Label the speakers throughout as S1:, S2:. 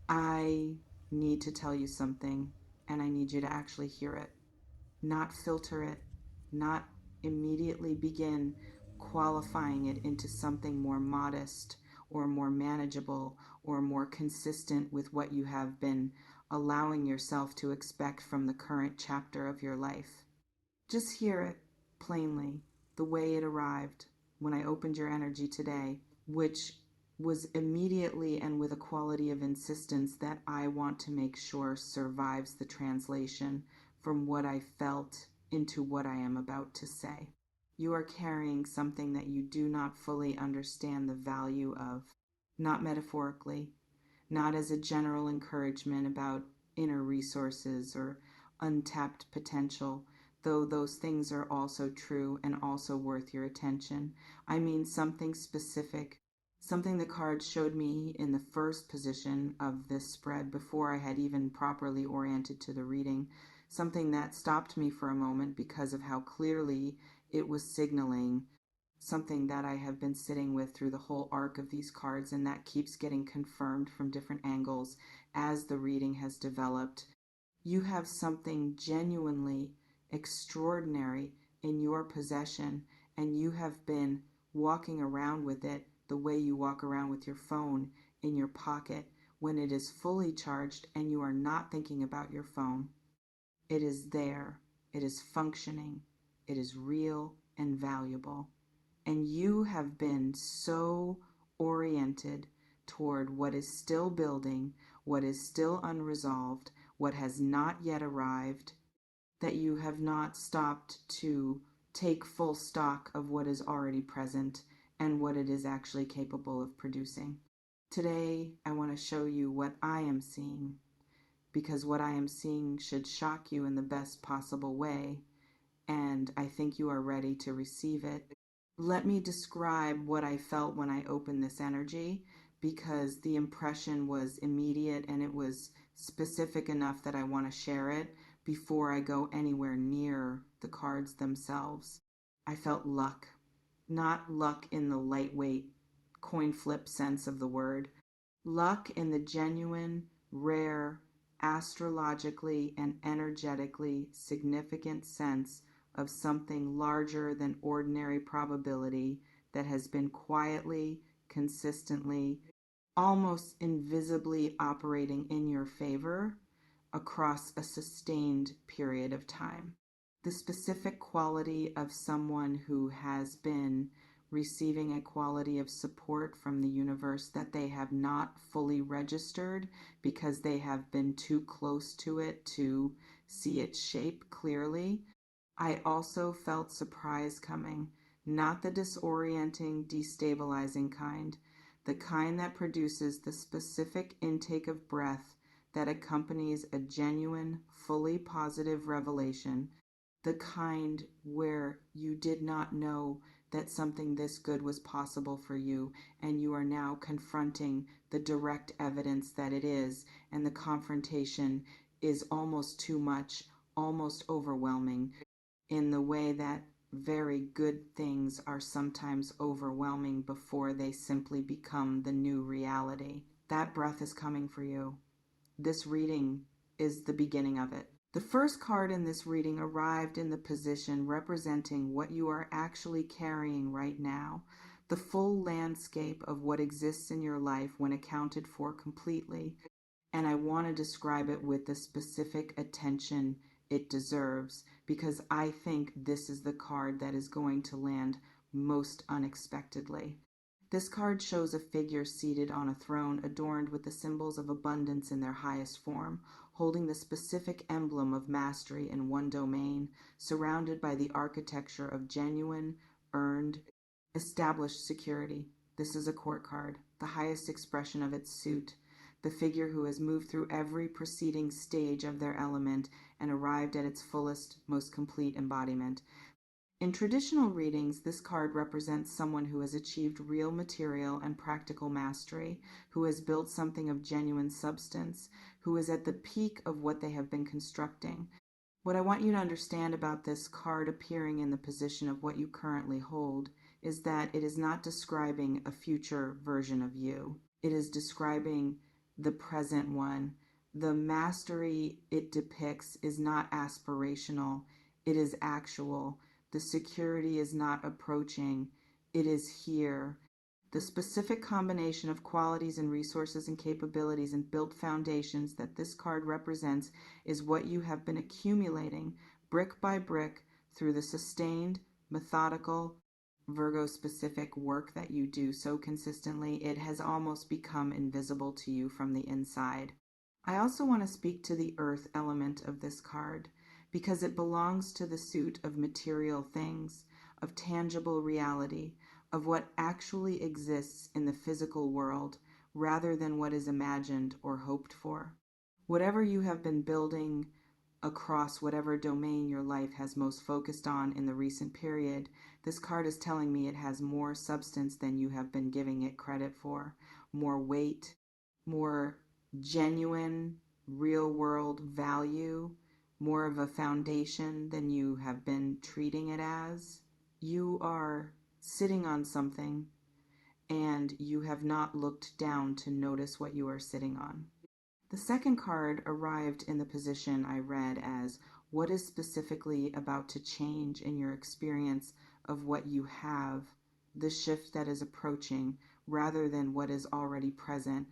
S1: I need to tell you something, and I need you to actually hear it, not filter it, not immediately begin qualifying it into something more modest or more manageable or more consistent with what you have been allowing yourself to expect from the current chapter of your life. Just hear it plainly, the way it arrived when I opened your energy today, which was immediately and with a quality of insistence that I want to make sure survives the translation from what I felt into what I am about to say. You are carrying something that you do not fully understand the value of, not metaphorically, not as a general encouragement about inner resources or untapped potential, though those things are also true and also worth your attention. I mean something specific, something the cards showed me in the first position of this spread before I had even properly oriented to the reading, something that stopped me for a moment because of how clearly it was signaling something that I have been sitting with through the whole arc of these cards, and that keeps getting confirmed from different angles as the reading has developed. You have something genuinely extraordinary in your possession, and you have been walking around with it the way you walk around with your phone in your pocket when it is fully charged and you are not thinking about your phone. It is there, it is functioning, it is real and valuable. And you have been so oriented toward what is still building, what is still unresolved, what has not yet arrived, that you have not stopped to take full stock of what is already present and what it is actually capable of producing. Today, I want to show you what I am seeing, because what I am seeing should shock you in the best possible way, and I think you are ready to receive it. Let me describe what I felt when I opened this energy, because the impression was immediate and it was specific enough that I want to share it before I go anywhere near the cards themselves. I felt luck, not luck in the lightweight coin flip sense of the word, luck in the genuine, rare, astrologically and energetically significant sense of something larger than ordinary probability that has been quietly, consistently, almost invisibly operating in your favor across a sustained period of time. The specific quality of someone who has been receiving a quality of support from the universe that they have not fully registered because they have been too close to it to see its shape clearly. I also felt surprise coming, not the disorienting, destabilizing kind, the kind that produces the specific intake of breath that accompanies a genuine, fully positive revelation, the kind where you did not know that something this good was possible for you, and you are now confronting the direct evidence that it is, and the confrontation is almost too much, almost overwhelming, in the way that very good things are sometimes overwhelming before they simply become the new reality. That breath is coming for you. This reading is the beginning of it. The first card in this reading arrived in the position representing what you are actually carrying right now, the full landscape of what exists in your life when accounted for completely, and I want to describe it with the specific attention it deserves, because I think this is the card that is going to land most unexpectedly. This card shows a figure seated on a throne adorned with the symbols of abundance in their highest form, holding the specific emblem of mastery in one domain, surrounded by the architecture of genuine, earned, established security. This is a court card, the highest expression of its suit, the figure who has moved through every preceding stage of their element and arrived at its fullest, most complete embodiment. In traditional readings, this card represents someone who has achieved real material and practical mastery, who has built something of genuine substance, who is at the peak of what they have been constructing. What I want you to understand about this card appearing in the position of what you currently hold is that it is not describing a future version of you. It is describing the present one. The mastery it depicts is not aspirational, it is actual. The security is not approaching, it is here. The specific combination of qualities and resources and capabilities and built foundations that this card represents is what you have been accumulating brick by brick through the sustained, methodical, Virgo specific work that you do so consistently, it has almost become invisible to you from the inside. I also want to speak to the earth element of this card because it belongs to the suit of material things, of tangible reality, of what actually exists in the physical world rather than what is imagined or hoped for. Whatever you have been building across whatever domain your life has most focused on in the recent period, this card is telling me it has more substance than you have been giving it credit for, more weight, more genuine, real world value, more of a foundation than you have been treating it as. You are sitting on something and you have not looked down to notice what you are sitting on. The second card arrived in the position I read as what is specifically about to change in your experience of what you have, the shift that is approaching, rather than what is already present.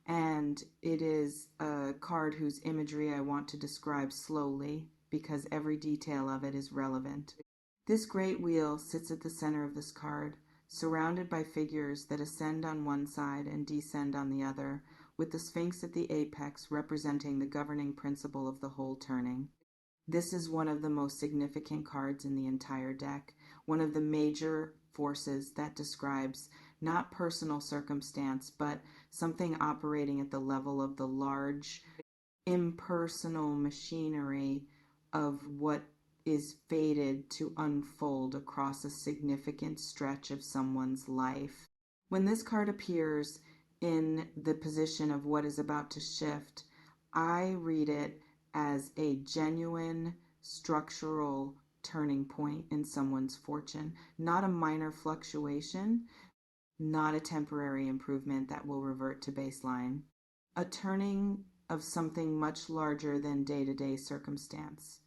S1: And it is a card whose imagery I want to describe slowly because every detail of it is relevant. This great wheel sits at the center of this card, surrounded by figures that ascend on one side and descend on the other, with the Sphinx at the apex representing the governing principle of the whole turning. This is one of the most significant cards in the entire deck, one of the major forces that describes not personal circumstance, but something operating at the level of the large, impersonal machinery of what is fated to unfold across a significant stretch of someone's life. When this card appears in the position of what is about to shift, I read it as a genuine structural turning point in someone's fortune, not a minor fluctuation, not a temporary improvement that will revert to baseline, a turning of something much larger than day-to-day circumstance,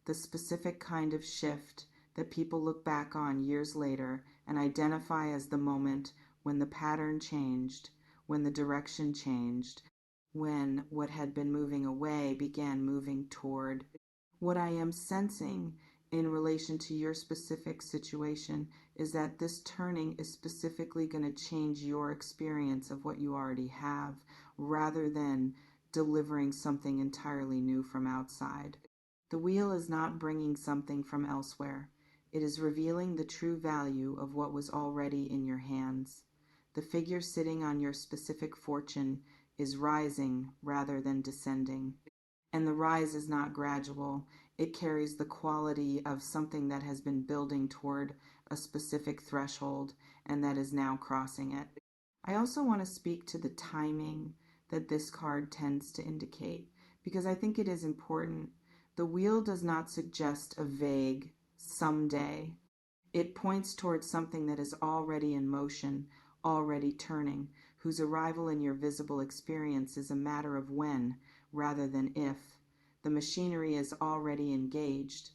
S1: the specific kind of shift that people look back on years later and identify as the moment when the pattern changed, when the direction changed, when what had been moving away began moving toward. What I am sensing in relation to your specific situation is that this turning is specifically going to change your experience of what you already have rather than delivering something entirely new from outside. The wheel is not bringing something from elsewhere. It is revealing the true value of what was already in your hands. The figure sitting on your specific fortune is rising rather than descending. And the rise is not gradual. It carries the quality of something that has been building toward a specific threshold and that is now crossing it. I also want to speak to the timing that this card tends to indicate because I think it is important. The wheel does not suggest a vague someday. It points towards something that is already in motion, already turning, whose arrival in your visible experience is a matter of when rather than if. The machinery is already engaged.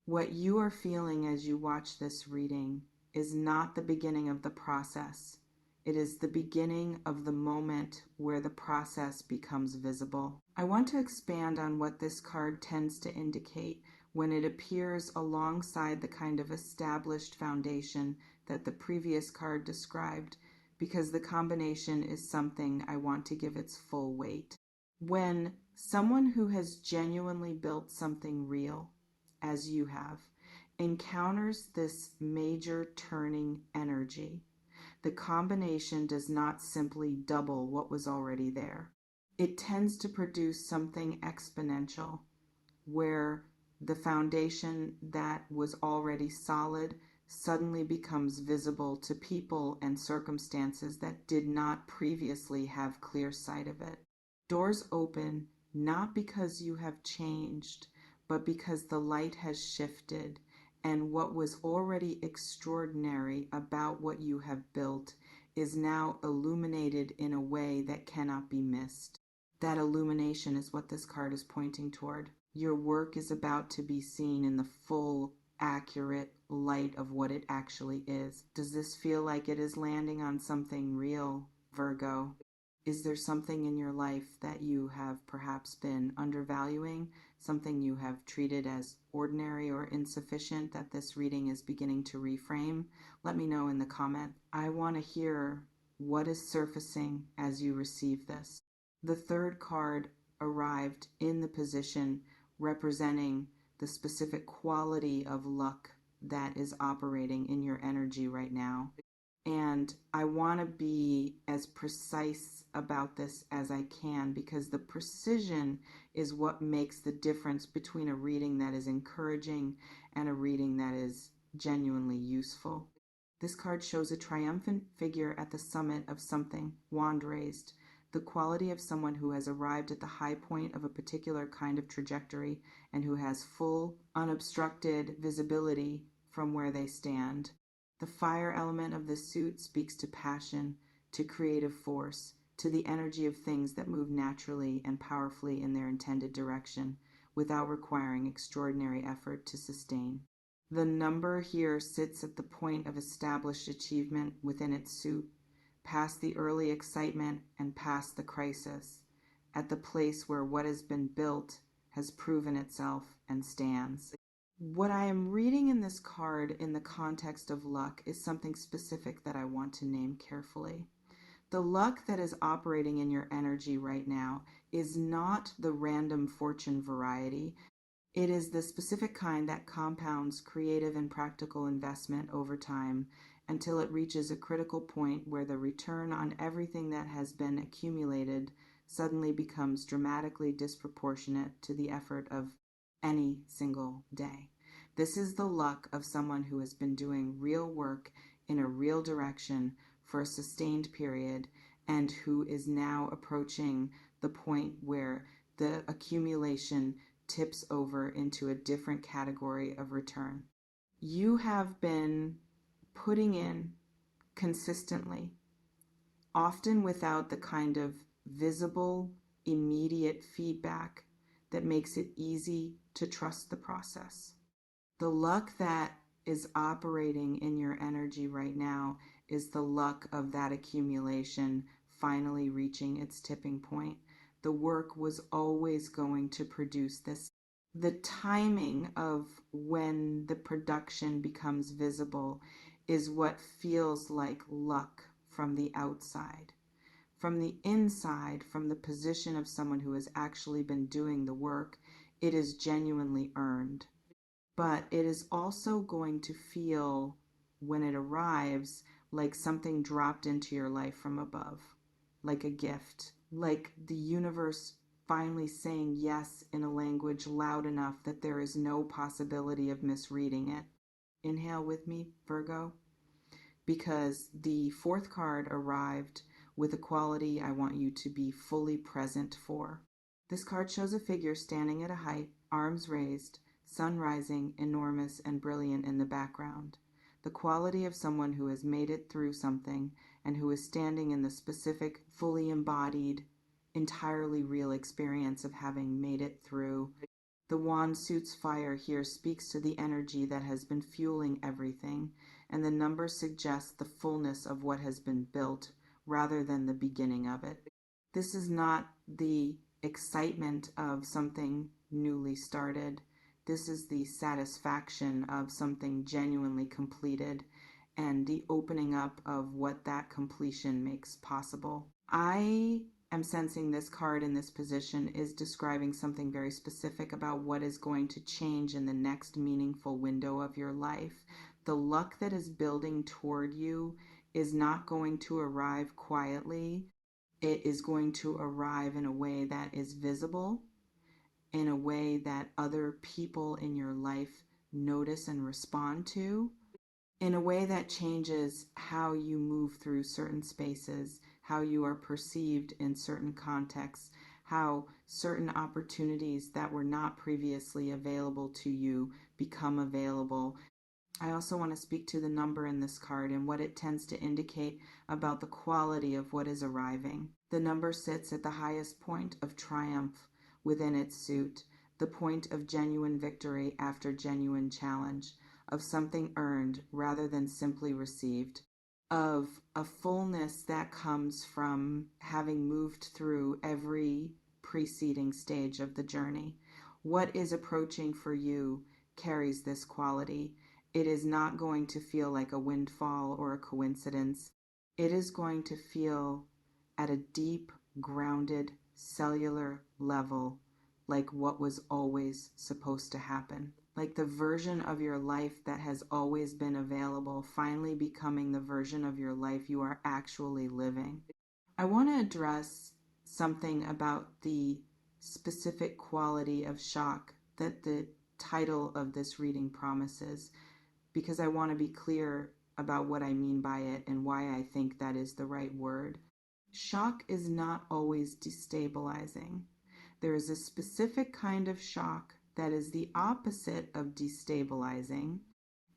S1: What you are feeling as you watch this reading is not the beginning of the process. It is the beginning of the moment where the process becomes visible. I want to expand on what this card tends to indicate when it appears alongside the kind of established foundation that the previous card described, because the combination is something I want to give its full weight. When someone who has genuinely built something real, as you have, encounters this major turning energy, the combination does not simply double what was already there. It tends to produce something exponential, where the foundation that was already solid suddenly becomes visible to people and circumstances that did not previously have clear sight of it. Doors open not because you have changed, but because the light has shifted and what was already extraordinary about what you have built is now illuminated in a way that cannot be missed. That illumination is what this card is pointing toward. Your work is about to be seen in the full, accurate light of what it actually is. Does this feel like it is landing on something real, Virgo? Is there something in your life that you have perhaps been undervaluing, something you have treated as ordinary or insufficient that this reading is beginning to reframe? Let me know in the comment. I want to hear what is surfacing as you receive this. The third card arrived in the position representing the specific quality of luck that is operating in your energy right now. And I want to be as precise about this as I can, because the precision is what makes the difference between a reading that is encouraging and a reading that is genuinely useful. This card shows a triumphant figure at the summit of something, wand raised, the quality of someone who has arrived at the high point of a particular kind of trajectory and who has full, unobstructed visibility from where they stand. The fire element of the suit speaks to passion, to creative force, to the energy of things that move naturally and powerfully in their intended direction, without requiring extraordinary effort to sustain. The number here sits at the point of established achievement within its suit, past the early excitement and past the crisis, at the place where what has been built has proven itself and stands. What I am reading in this card in the context of luck is something specific that I want to name carefully. The luck that is operating in your energy right now is not the random fortune variety. It is the specific kind that compounds creative and practical investment over time until it reaches a critical point where the return on everything that has been accumulated suddenly becomes dramatically disproportionate to the effort of any single day. This is the luck of someone who has been doing real work in a real direction for a sustained period and who is now approaching the point where the accumulation tips over into a different category of return. You have been putting in consistently, often without the kind of visible, immediate feedback that makes it easy to trust the process. The luck that is operating in your energy right now is the luck of that accumulation finally reaching its tipping point. The work was always going to produce this. The timing of when the production becomes visible is what feels like luck from the outside. From the inside, from the position of someone who has actually been doing the work, it is genuinely earned. But it is also going to feel, when it arrives, like something dropped into your life from above, like a gift, like the universe finally saying yes in a language loud enough that there is no possibility of misreading it. Inhale with me, Virgo, because the fourth card arrived with a quality I want you to be fully present for. This card shows a figure standing at a height, arms raised, sun rising, enormous and brilliant in the background. The quality of someone who has made it through something and who is standing in the specific, fully embodied, entirely real experience of having made it through. The wand suit's fire here speaks to the energy that has been fueling everything, and the number suggests the fullness of what has been built rather than the beginning of it. This is not the excitement of something newly started. This is the satisfaction of something genuinely completed and the opening up of what that completion makes possible. I am sensing this card in this position is describing something very specific about what is going to change in the next meaningful window of your life. The luck that is building toward you is not going to arrive quietly. It is going to arrive in a way that is visible, in a way that other people in your life notice and respond to, in a way that changes how you move through certain spaces, how you are perceived in certain contexts, how certain opportunities that were not previously available to you become available. I also want to speak to the number in this card and what it tends to indicate about the quality of what is arriving. The number sits at the highest point of triumph within its suit, the point of genuine victory after genuine challenge, of something earned rather than simply received, of a fullness that comes from having moved through every preceding stage of the journey. What is approaching for you carries this quality. It is not going to feel like a windfall or a coincidence. It is going to feel at a deep, grounded, cellular level like what was always supposed to happen. Like the version of your life that has always been available, finally becoming the version of your life you are actually living. I want to address something about the specific quality of shock that the title of this reading promises, because I want to be clear about what I mean by it and why I think that is the right word. Shock is not always destabilizing. There is a specific kind of shock that is the opposite of destabilizing,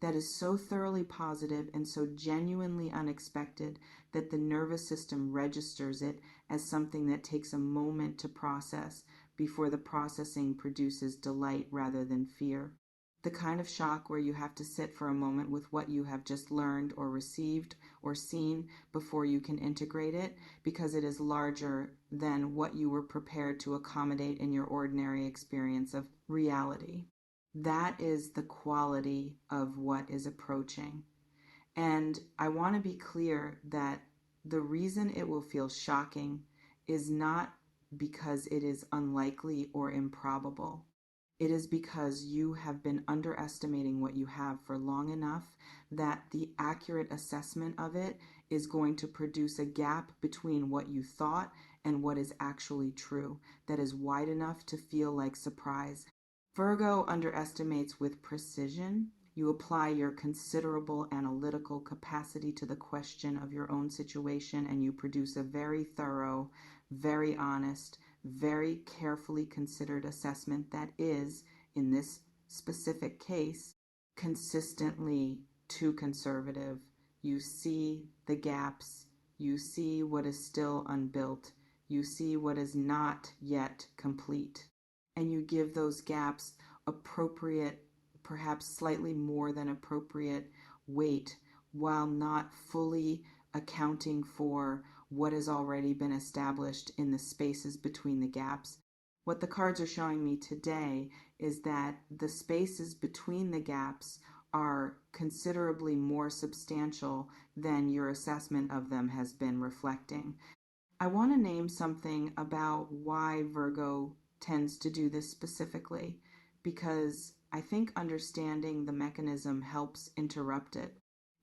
S1: that is so thoroughly positive and so genuinely unexpected that the nervous system registers it as something that takes a moment to process before the processing produces delight rather than fear. The kind of shock where you have to sit for a moment with what you have just learned or received or seen before you can integrate it, because it is larger than what you were prepared to accommodate in your ordinary experience of reality. That is the quality of what is approaching. And I want to be clear that the reason it will feel shocking is not because it is unlikely or improbable. It is because you have been underestimating what you have for long enough that the accurate assessment of it is going to produce a gap between what you thought and what is actually true that is wide enough to feel like surprise. Virgo underestimates with precision. You apply your considerable analytical capacity to the question of your own situation, and you produce a very thorough, very honest, very carefully considered assessment that is, in this specific case, consistently too conservative. You see the gaps. You see what is still unbuilt. You see what is not yet complete. And you give those gaps appropriate, perhaps slightly more than appropriate weight, while not fully accounting for what has already been established in the spaces between the gaps. What the cards are showing me today is that the spaces between the gaps are considerably more substantial than your assessment of them has been reflecting. I want to name something about why Virgo tends to do this specifically, because I think understanding the mechanism helps interrupt it.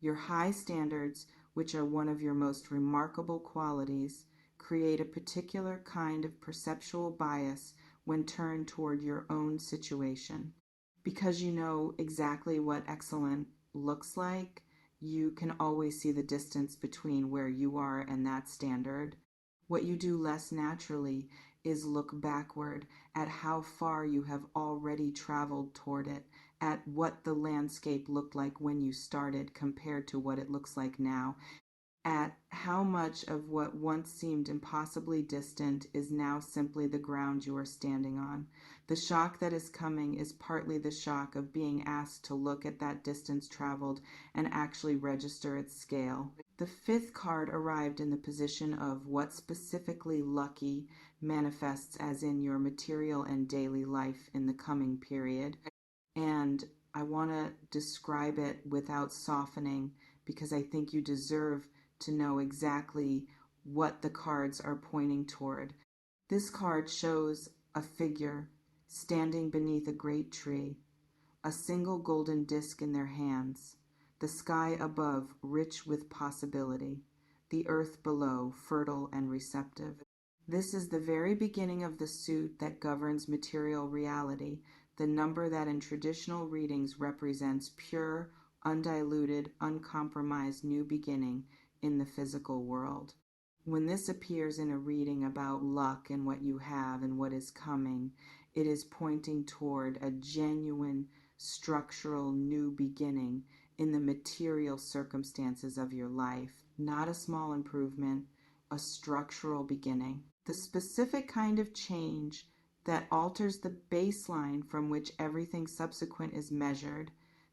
S1: Your high standards, which are one of your most remarkable qualities, create a particular kind of perceptual bias when turned toward your own situation. Because you know exactly what excellent looks like, you can always see the distance between where you are and that standard. What you do less naturally is look backward at how far you have already traveled toward it, at what the landscape looked like when you started compared to what it looks like now, at how much of what once seemed impossibly distant is now simply the ground you are standing on. The shock that is coming is partly the shock of being asked to look at that distance traveled and actually register its scale. The fifth card arrived in the position of what specifically lucky manifests as in your material and daily life in the coming period. And I want to describe it without softening, because I think you deserve to know exactly what the cards are pointing toward. This card shows a figure standing beneath a great tree, a single golden disc in their hands, the sky above rich with possibility, the earth below fertile and receptive. This is the very beginning of the suit that governs material reality, the number that in traditional readings represents pure, undiluted, uncompromised new beginning in the physical world. When this appears in a reading about luck and what you have and what is coming, it is pointing toward a genuine structural new beginning in the material circumstances of your life, not a small improvement, a structural beginning. The specific kind of change that alters the baseline from which everything subsequent is measured,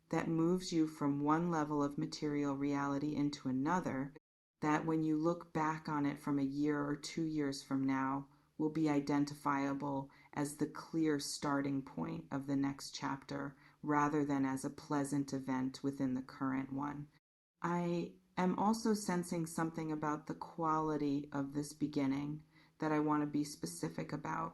S1: that moves you from one level of material reality into another, that when you look back on it from a year or 2 years from now, will be identifiable as the clear starting point of the next chapter, rather than as a pleasant event within the current one. I am also sensing something about the quality of this beginning that I want to be specific about.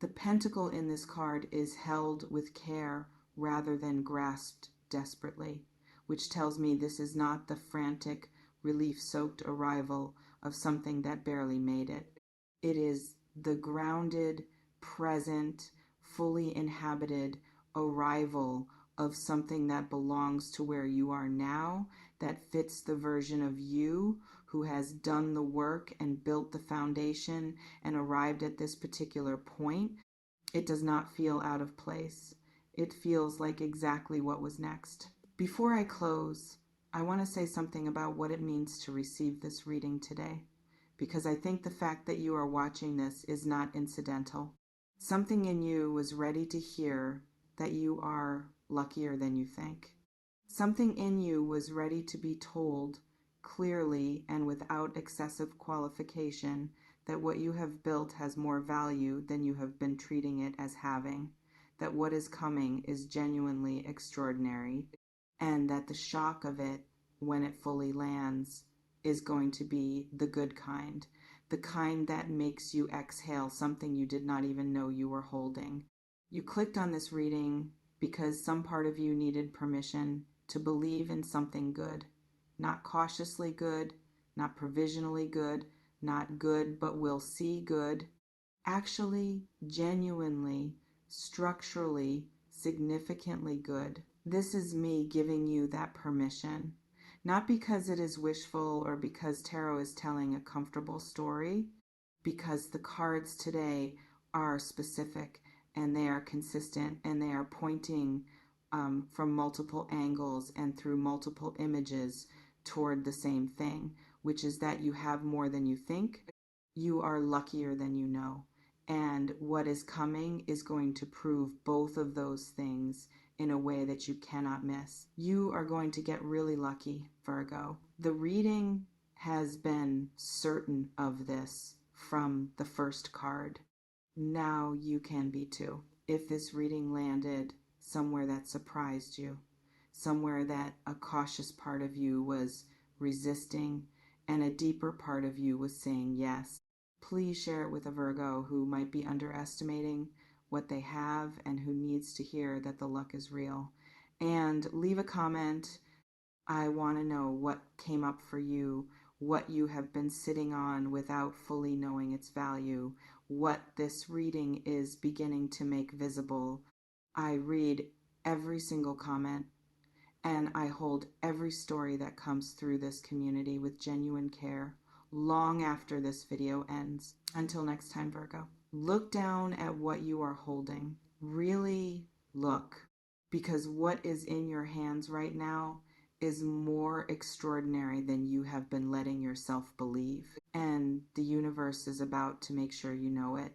S1: The pentacle in this card is held with care rather than grasped desperately, which tells me this is not the frantic, relief-soaked arrival of something that barely made it. It is the grounded, present, fully inhabited arrival of something that belongs to where you are now, that fits the version of you who has done the work and built the foundation and arrived at this particular point. It does not feel out of place. It feels like exactly what was next. Before I close, I want to say something about what it means to receive this reading today, because I think the fact that you are watching this is not incidental. Something in you was ready to hear that you are luckier than you think. Something in you was ready to be told clearly and without excessive qualification that what you have built has more value than you have been treating it as having, that what is coming is genuinely extraordinary, and that the shock of it, when it fully lands, is going to be the good kind, the kind that makes you exhale something you did not even know you were holding. You clicked on this reading because some part of you needed permission to believe in something good, not cautiously good, not provisionally good, not good but we'll see good, actually, genuinely, structurally, significantly good. This is me giving you that permission, not because it is wishful or because tarot is telling a comfortable story, because the cards today are specific and they are consistent and they are pointing from multiple angles and through multiple images toward the same thing, which is that you have more than you think, you are luckier than you know, and what is coming is going to prove both of those things in a way that you cannot miss. You are going to get really lucky, Virgo. The reading has been certain of this from the first card. Now you can be too. If this reading landed somewhere that surprised you, somewhere that a cautious part of you was resisting and a deeper part of you was saying yes, please share it with a Virgo who might be underestimating what they have and who needs to hear that the luck is real. And leave a comment. I want to know what came up for you, what you have been sitting on without fully knowing its value, what this reading is beginning to make visible. I read every single comment and I hold every story that comes through this community with genuine care long after this video ends. Until next time, Virgo, look down at what you are holding. Really look, because what is in your hands right now is more extraordinary than you have been letting yourself believe. And the universe is about to make sure you know it.